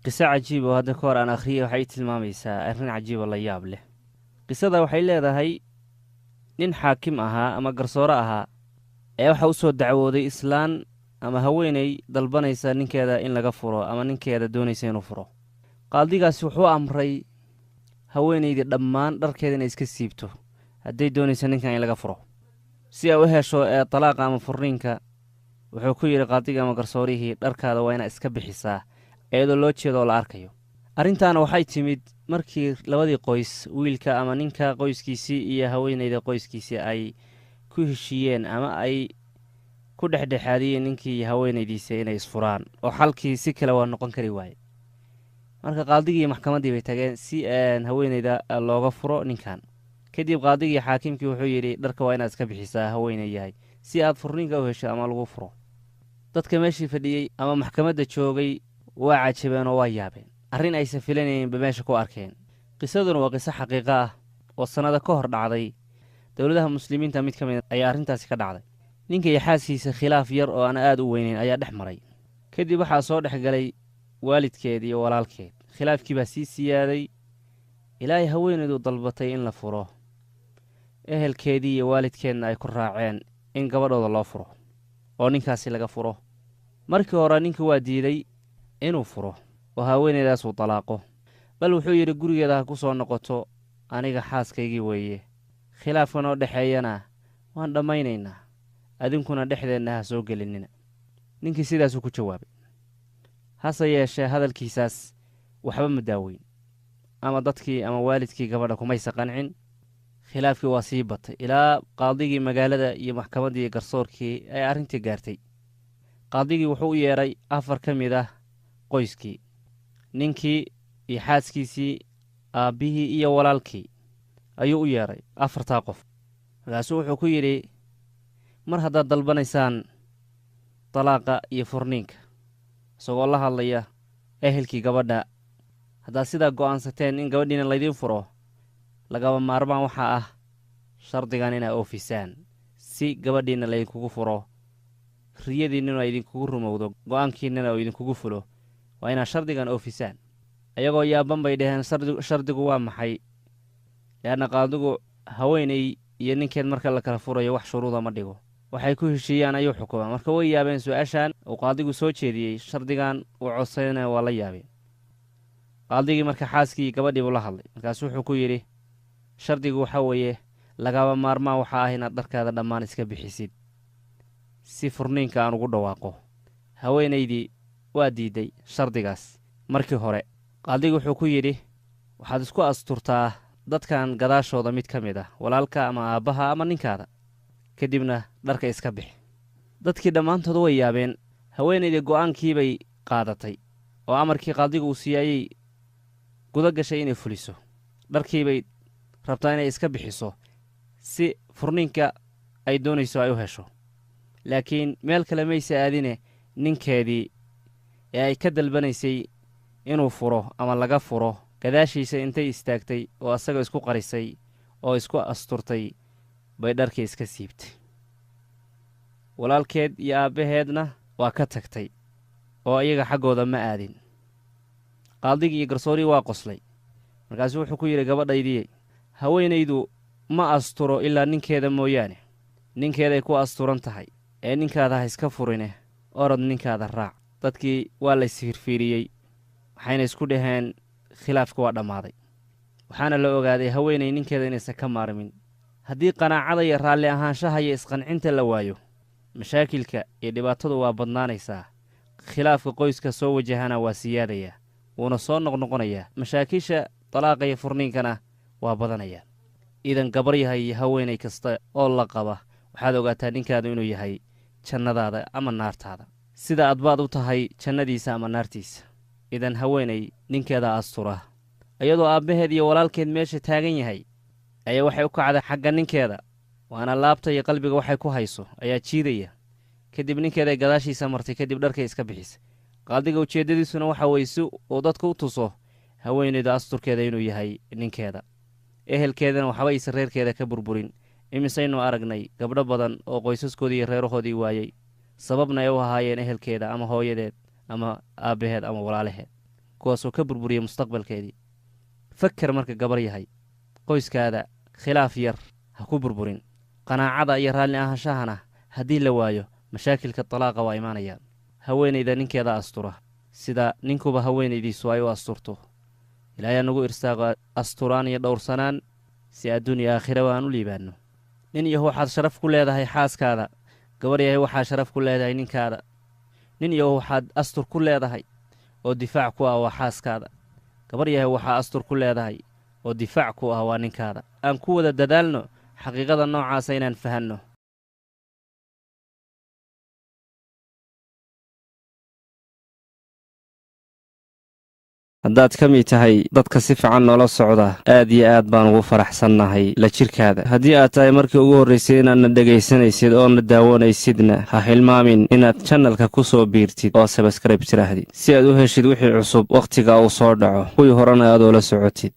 qiso cajiib oo hadda ka hor aan akhriyay waxay tilmaamaysaa arrin cajiib oo la yaab leh. qisada waxay leedahay nin xaakim ahaa ama garsoore ahaa ee waxa u soo dacwooday islaan ama haweenay dalbanaysa ninkeeda in laga furo ama ninkeeda doonaysa inuu furo. qaadigaasi wuxuu amray haweenaydii dhammaan dharkeeda inay iska siibto hadday doonaysa ninkan in laga furo si ay u hesho talaaqa ama furniinka. wuxuu ku yidhi qaadiga ama garsoorihii, dharkaada waa inaa iska bixisaa iyadoo loo jeedo oo la arkayo. arrintaana waxay timid markii labadii qoys, wiilka ama ninka qoyskiisii iyo haweenayda qoyskiisii ay ku heshiiyeen ama ay ku dhexdhexaadiyeen ninkii iyo haweenaydiisa inay isfuraan, oo xalkii si kale waa noqon kari waaye. marka qaadigii maxkamaddii bay tageen si haweenayda looga furo ninkan. kadib qaadigii xaakimkii wuxuu yidhi, dharka waa inaad iska bixisaa haweenay yahay si aad furniinka u hesho ama lagu furo. dadka meeshii fadhiyey ama maxkamadda joogay waa cajabeen oo waa yaabeen, arrin aysan filanayninba meesha ku arkeen. qisaduna waa qiso xaqiiqo ah oo sannado ka hor dhacday. dowladaha muslimiinta mid ka mid ayaa arrintaasi ka dhacday. ninka iyo xaaskiisa khilaaf yar oo aan aad u weynayn ayaa dhex maray. kadib waxaa soo dhex galay waalidkeed iyo walaalkeed. khilaafkii baa sii siyaaday ilaahay haweenaydu dalbatay in la furo. ehelkeedii iyo waalidkeedna ay ku raaceen in gabadhooda loo furo oo ninkaasi laga furo. markii hore ninka waa diiday inuu furo oo haweenaydaasuu dalaaqo, bal wuxuu yidhi gurigeeda ha ku soo noqoto, aniga xaaskaygii weeye, khilaafkan oo dhexeeyana waan dhammaynaynaa, adinkuna dhexdeenna ha soo gelinina. ninkii sidaasuu ku jawaabay. hase yeeshee hadalkiisaas waxba ma daaweyn, ama dadkii ama waalidkii gabadha kumaysa qancin. khilaafkii waa sii batay ilaa qaadigii magaalada iyo maxkamaddii iyo garsoorkii ay arrintii gaartay. qaadigii wuxuu u yeedhay 4 ka mid ah qoyskii, ninkii iyo xaaskiisii, aabbihii iyo walaalkii ayuu u yeedhay 4taa qof. markaasuu wuxuu ku yidhi, mar haddaad dalbanaysaan dalaaqa iyo furniinka, isagoo la hadlaya ehelkii gabadha, haddaad sidaa go'aansateen in gabadhiina laydiin furo, lagaba maarmaan waxaa ah shardigan inaa oofisaan si gabadhiinna laydinkugu furo, riyadiinnuna idinkugu rumowdo, go'aankiinnana oo idinkugu fulo. waa inaad shardigan oofisaan. ayagoo yaaban bay dhaheen, shardigu waa maxay? leanna qaadigu haweenay iyo ninkeed marka la kala furayo wax shuruuda ma dhigo, waxay ku heshiiyaan ayuu xukumaa. marka way yaabeen su-aashan uu qaadigu soo jeediyey, shardigan uu codsayna waa la yaabeen. qaadigii marka xaaskii gabadhii buu la hadlay, markaasu wuxuu ku yidhi, shardigu waxaa weeye lagaba maarmaan waxaa ah inaad dharkaada dhammaan iska bixisid si furniinka aan ugu dhawaaqo. haweenaydii waa diidday shardigaas markii hore. qaadigu wuxuu ku yidhi, waxaad isku asturtaa dadkan gadaashooda mid ka mid ah, walaalka ama aabbaha ama ninkaada, kadibna dharka iska bix. dadkii dhammaantood way yaabeen. haweenaydii go'aankii bay qaadatay oo amarkii qaadigu uu siiyayay guda gashay inay fuliso. dharkiibay rabtaa inay iska bixiso si furniinka ay doonayso ay u hesho. laakiin meel kale maysa aadine ninkeedii ee ay ka dalbanaysay inuu furo ama laga furo, gadaashiisa intay istaagtay oo asaga isku qarisay oo isku asturtay bay dharkii iska siibtay. walaalkeed iyo aabbaheedna waa ka tagtay oo iyaga xaggooda ma aadin. qaadigii iyo garsoorii waa qoslay. markaasuu wuxuu ku yidhi, gabadhaydii, haweenaydu ma asturo ilaa ninkeeda mooyaane. ninkeeday ku asturan tahay ee ninkaada ha iska furine, orod ninkaada raac. dadkii waa la isfiirfiiriyey, waxayna isku dhaheen khilaafka waa dhammaaday. waxaana la ogaaday haweenay ninkeeda inaysan ka maarmin. haddii qanaacada iyo raalli ahaanshaha iyo isqancinta la waayo, mashaakilka iyo dhibaatadu waa badnaanaysaa. khilaafka qoyska soo wajahana waa siyaadayaa, wuuna soo noqnoqonayaa. mashaakisha dalaaqa iyo furniinkana waa badanayaan. idan gabar yahay iyo haweenay kasta oo la qaba, waxaad ogaataa ninkaadu inuu yahay jannadaada ama naartaada, sida aad baad u tahay jannadiisa ama naartiisa. idan haweenay ninkeeda astura. iyadoo aabbaheed iyo walaalkeed meesha taagan yahay ayaa waxay u kacday xagga ninkeeda, waana laabta iyo qalbiga waxay ku hayso ayaa jiidaya. kadib ninkeeday gadaashiisa martay, kadib dharkay iska bixisay. qaadiga ujeeddadiisuna waxa weye si uu dadka u tuso haweenayda asturkeeda inuu yahay ninkeeda. ehelkeedana waxba aysan reerkeeda ka burburin. imisaynu aragnay gabdho badan oo qoysaskoodii iyo reerahoodii waayey, sababna ay u ahaayeen ehelkeeda ama hooyadeed ama aabbaheed ama walaalaheed. kuwaasoo ka burburiya mustaqbalkeedii. fakar marka gabar yahay qoyskaada khilaaf yar ha ku burburin. qanaacada iyo raalli ahaanshahana haddii la waayo mashaakilka talaaqa waa imaanayaan. haweenayda ninkeeda astura sida ninkuba haweenaydiisu ay u asturto. ilaahay anugu irsaaqo asturaan iyo dhowrsanaan si adduun iyo aakhira waan u liibaanno. nin yahu waxaad sharaf ku leedahay xaaskaada, gabar yahay waxaa sharaf ku leedahay ninkaada. nin yahu waxaad astur ku leedahay oo difaac ku ah waa xaaskaada, gabar yahay waxaa astur ku leedahay oo difaac ku ah waa ninkaada. aan ku wada dadaalno xaqiiqada noocaasa inaan fahanno. haddaad ka mid tahay dadka si fiican noola socda, aad iyo aad baan ugu faraxsannahay la jirkaada. haddii aad tahay markii ugu horraysay inaadna dhegaysanaysid oona daawanaysidna ha hilmaamin inaad channelka ku soo biirtid oo sabskrayb tiraahdid si aad u heshid wixii cusub wakhtiga uu soo dhaco, kuwii horena aad oola socotid.